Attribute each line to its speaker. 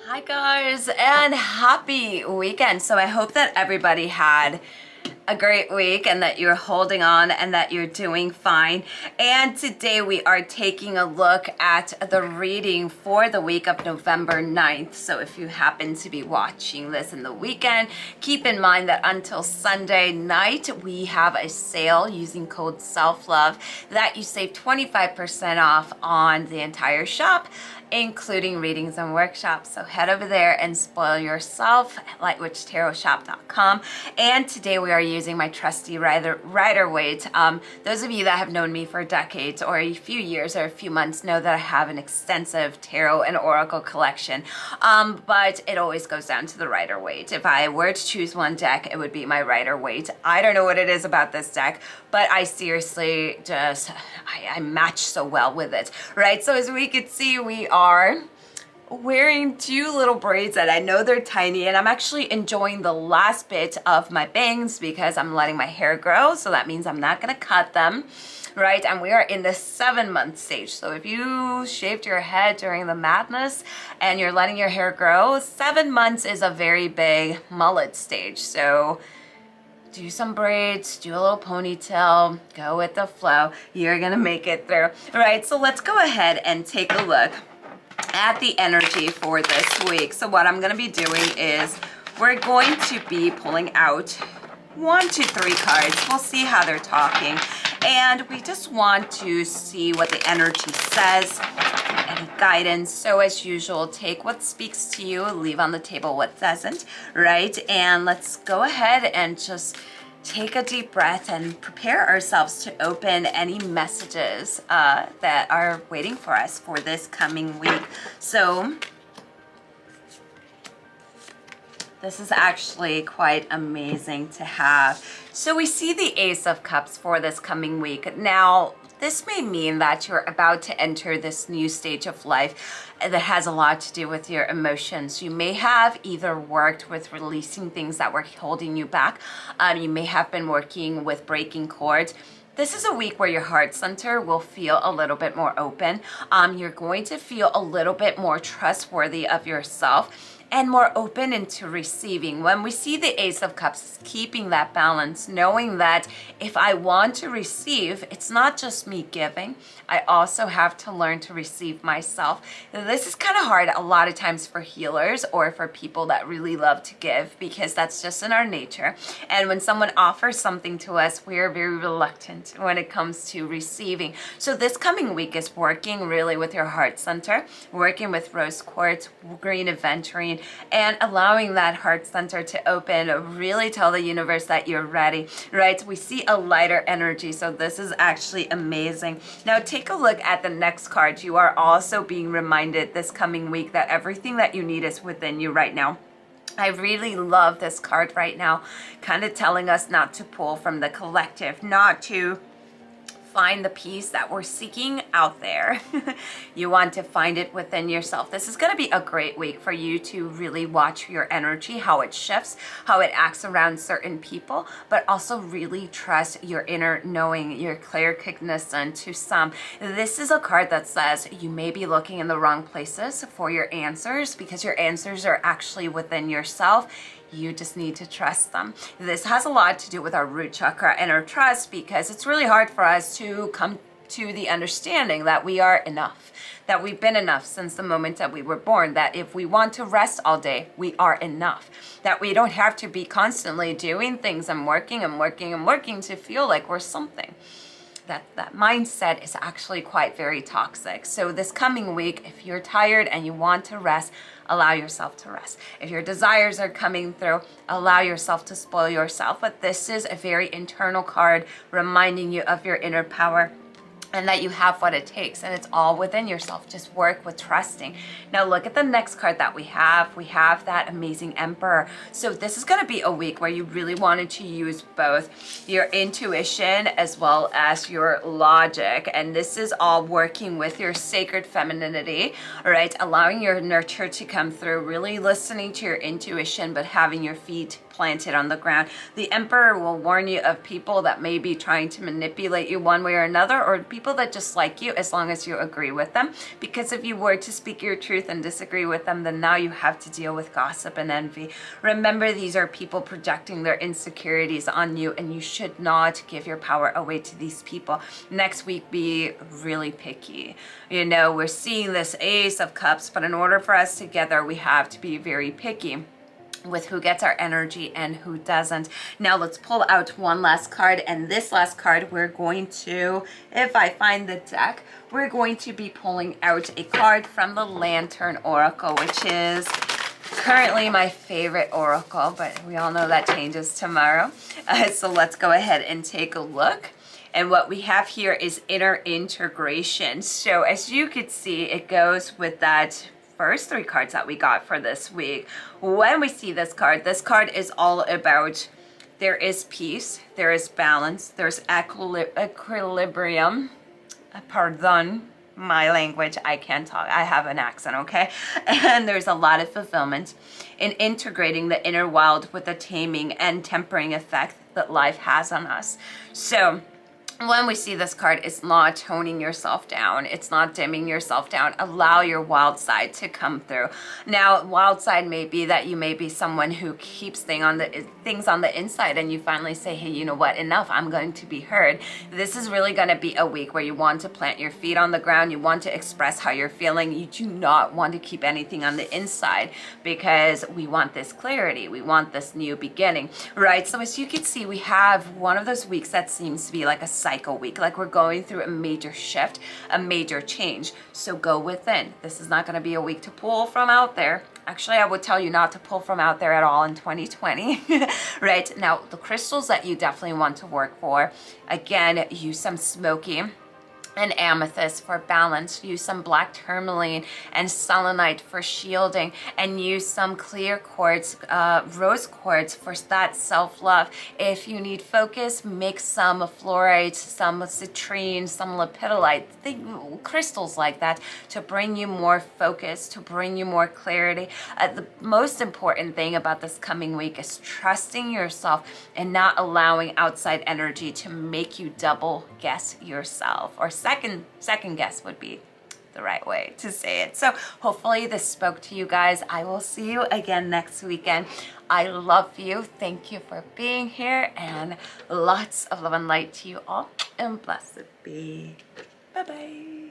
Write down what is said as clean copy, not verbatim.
Speaker 1: Hi guys, and happy weekend. So I hope that everybody had a great week and that you're holding on and that you're doing fine. And today we are taking a look at the reading for the week of November 9th. So if you happen to be watching this in the weekend, keep in mind that until Sunday night, we have a sale using code SELFLOVE that you save 25% off on the entire shop, including readings and workshops. So head over there and spoil yourself at lightwitchtarotshop.com. And today we are using my trusty Rider-Waite. Those of you that have known me for decades or a few years or a few months know that I have an extensive tarot and oracle collection, but it always goes down to the Rider-Waite. If I were to choose one deck, it would be my Rider-Waite. I don't know what it is about this deck, but I seriously just, I match so well with it, right? So as we can see, we are wearing two little braids that I know they're tiny, and I'm actually enjoying the last bit of my bangs because I'm letting my hair grow, so that means I'm not gonna cut them, right? And we are in the 7-month stage. So if you shaved your head during the madness and you're letting your hair grow, 7 months is a very big mullet stage. So do some braids, do a little ponytail, go with the flow. You're gonna make it through, right? So let's go ahead and take a look at the energy for this week. So what I'm going to be doing is we're going to be pulling out 1, 2, 3 cards. We'll see how they're talking, and we just want to see what the energy says, any guidance. So as usual, take what speaks to you, leave on the table what doesn't, right? And let's go ahead and just take a deep breath and prepare ourselves to open any messages that are waiting for us for this coming week. So this is actually quite amazing to have. So we see the Ace of Cups for this coming week. Now, this may mean that you're about to enter this new stage of life that has a lot to do with your emotions. You may have either worked with releasing things that were holding you back. You may have been working with breaking cords. This is a week where your heart center will feel a little bit more open. You're going to feel a little bit more trustworthy of yourself and more open into receiving. When we see the Ace of Cups, keeping that balance, knowing that if I want to receive, it's not just me giving, I also have to learn to receive myself. This is kind of hard a lot of times for healers or for people that really love to give, because that's just in our nature. And when someone offers something to us, we are very reluctant when it comes to receiving. So this coming week is working really with your heart center, working with rose quartz, green aventurine, and allowing that heart center to open. Really tell the universe that you're ready, right? We see a lighter energy, so this is actually amazing. Now take a look at the next card. You are also being reminded this coming week that everything that you need is within you right now. I really love this card right now, kind of telling us not to pull from the collective, not to find the peace that we're seeking out there. You want to find it within yourself. This is going to be a great week for you to really watch your energy, how it shifts, how it acts around certain people, but also really trust your inner knowing, your claircognizance to some. This is a card that says you may be looking in the wrong places for your answers, because your answers are actually within yourself. You just need to trust them. This has a lot to do with our root chakra and our trust, because it's really hard for us to come to the understanding that we are enough, that we've been enough since the moment that we were born, that if we want to rest all day, we are enough, that we don't have to be constantly doing things and working and working and working to feel like we're something. That mindset is actually quite very toxic. So this coming week, if you're tired and you want to rest, allow yourself to rest. If your desires are coming through, allow yourself to spoil yourself. But this is a very internal card reminding you of your inner power, and that you have what it takes, and it's all within yourself. Just work with trusting. Now look at the next card that we have. We have that amazing Emperor. So this is gonna be a week where you really wanted to use both your intuition as well as your logic. And this is all working with your sacred femininity, all right? Allowing your nurture to come through, really listening to your intuition, but having your feet planted on the ground. The Emperor will warn you of people that may be trying to manipulate you one way or another, or people that just like you as long as you agree with them. Because if you were to speak your truth and disagree with them, then now you have to deal with gossip and envy. Remember, these are people projecting their insecurities on you, and you should not give your power away to these people. Next week, be really picky. You know, we're seeing this Ace of Cups, but in order for us together, we have to be very picky with who gets our energy and who doesn't. Now let's pull out one last card, and this last card we're going to, if I find the deck, we're going to be pulling out a card from the Lantern Oracle, which is currently my favorite oracle, but we all know that changes tomorrow. So let's go ahead and take a look. And what we have here is inner integration. So as you could see, it goes with that first three cards that we got for this week. When we see this card is all about there is peace, there is balance, there's equilibrium. Pardon my language, I can't talk. I have an accent, okay? And there's a lot of fulfillment in integrating the inner wild with the taming and tempering effect that life has on us. So when we see this card, it's not toning yourself down. It's not dimming yourself down. Allow your wild side to come through. Now, wild side may be that you may be someone who keeps things on the inside, and you finally say, hey, you know what? Enough. I'm going to be heard. This is really going to be a week where you want to plant your feet on the ground. You want to express how you're feeling. You do not want to keep anything on the inside, because we want this clarity. We want this new beginning, right? So as you can see, we have one of those weeks that seems to be like a cycle week, like we're going through a major shift, a major change. So go within. This is not going to be a week to pull from out there. Actually, I would tell you not to pull from out there at all in 2020. Right now, the crystals that you definitely want to work for, again, use some smoky and amethyst for balance. Use some black tourmaline and selenite for shielding, and use some clear quartz, rose quartz for that self-love. If you need focus, mix some fluorite, some citrine, some lepidolite, crystals like that to bring you more focus, to bring you more clarity. The most important thing about this coming week is trusting yourself and not allowing outside energy to make you double guess yourself, or second guess would be the right way to say it. So hopefully this spoke to you guys. I will see you again next weekend. I love you. Thank you for being here, and lots of love and light to you all, and blessed be. Bye-bye.